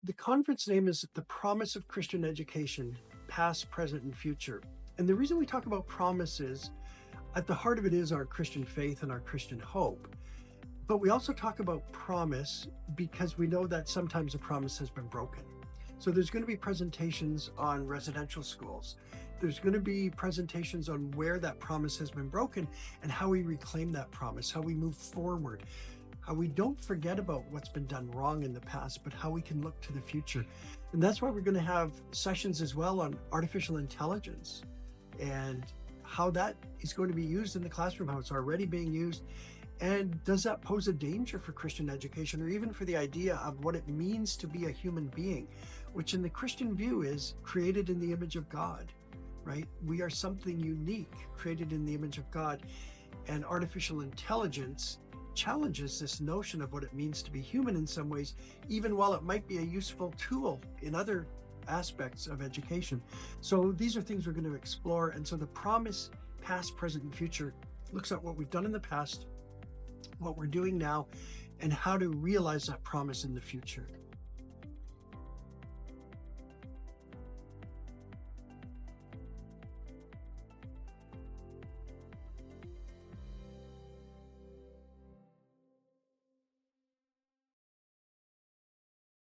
The conference name is The Promise of Christian Education, Past, Present, and Future. And the reason we talk about promises, at the heart of it is our Christian faith and our Christian hope. But we also talk about promise because we know that sometimes a promise has been broken. So there's going to be presentations on residential schools. There's going to be presentations on where that promise has been broken and how we reclaim that promise, how we move forward, how we don't forget about what's been done wrong in the past, but how we can look to the future. And that's why we're going to have sessions as well on artificial intelligence and how that is going to be used in the classroom, how it's already being used. And does that pose a danger for Christian education or even for the idea of what it means to be a human being, which in the Christian view is created in the image of God, right? We are something unique, created in the image of God. And artificial intelligence challenges this notion of what it means to be human in some ways, even while it might be a useful tool in other aspects of education. So these are things we're going to explore. And so the promise, past, present, and future looks at what we've done in the past, what we're doing now, and how to realize that promise in the future.